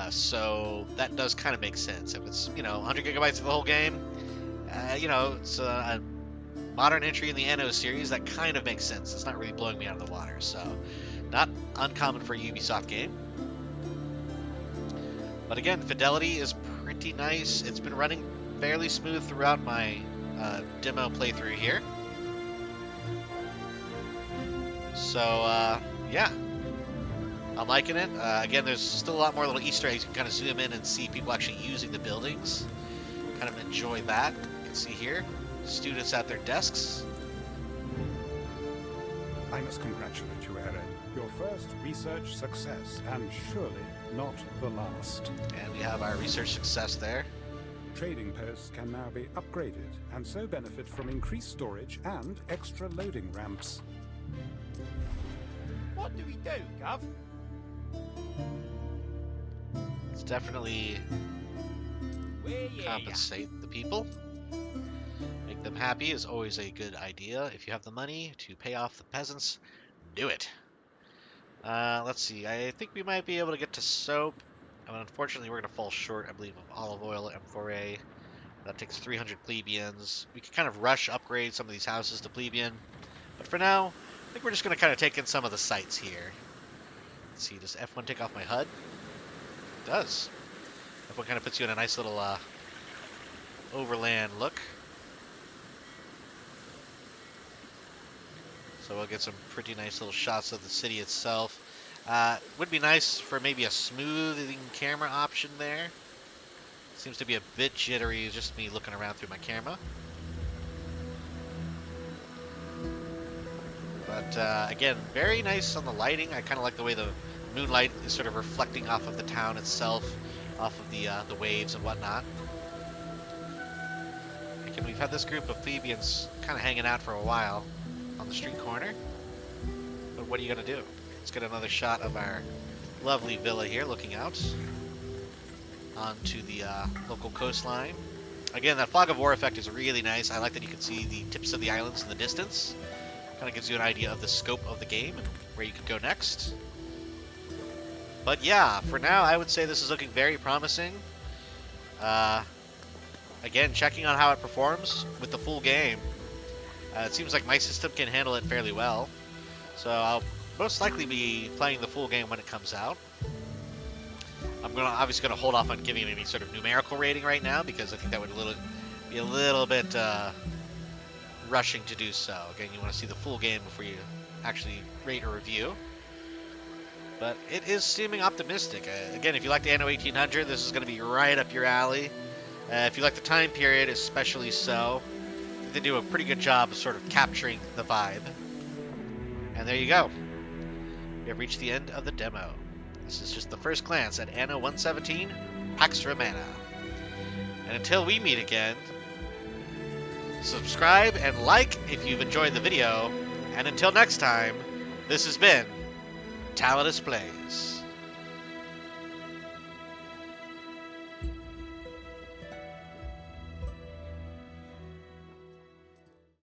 So that does kind of make sense. If it's, 100 gigabytes of the whole game, it's a modern entry in the Anno series, that kind of makes sense. It's not really blowing me out of the water. So not uncommon for a Ubisoft game. But again, fidelity is pretty nice. It's been running fairly smooth throughout my demo playthrough here. So, yeah. I'm liking it. Again, there's still a lot more little Easter eggs. You can kind of zoom in and see people actually using the buildings. Kind of enjoy that. You can see here, students at their desks. I must congratulate you, Eren. Your first research success, and surely not the last. And we have our research success there. Trading posts can now be upgraded, and so benefit from increased storage and extra loading ramps. What do we do, Gov? Let's definitely compensate the people. Make them happy is always a good idea. If you have the money to pay off the peasants, do it. Let's see. I think we might be able to get to soap. Unfortunately, we're going to fall short, I believe, of olive oil M4A. That takes 300 plebeians. We could kind of rush upgrade some of these houses to plebeian. But for now, I think we're just going to kind of take in some of the sights here. Let's see. Does F1 take off my HUD? It does. F1 kind of puts you in a nice little overland look. So we'll get some pretty nice little shots of the city itself. Would be nice for maybe a smoothing camera option there. Seems to be a bit jittery, just me looking around through my camera. But again, very nice on the lighting. I kind of like the way the moonlight is sort of reflecting off of the town itself, off of the waves and whatnot. Again, we've had this group of plebeians kind of hanging out for a while on the street corner. But what are you going to do? Let's get another shot of our lovely villa here looking out onto the local coastline. Again, that fog of war effect is really nice. I like that you can see the tips of the islands in the distance. Kind of gives you an idea of the scope of the game and where you could go next. But yeah, for now, I would say this is looking very promising. Again, checking on how it performs with the full game. It seems like my system can handle it fairly well. So I'll most likely be playing the full game when it comes out. I'm obviously going to hold off on giving it any sort of numerical rating right now because I think that would be a little bit rushing to do so. Again, you want to see the full game before you actually rate or review. But it is seeming optimistic. Again, if you like the Anno 1800, this is going to be right up your alley. If you like the time period, especially so, I think they do a pretty good job of sort of capturing the vibe. And there you go. We have reached the end of the demo. This is just the first glance at Anno 117, Pax Romana. And until we meet again, subscribe and like if you've enjoyed the video. And until next time, this has been Tallidus Plays.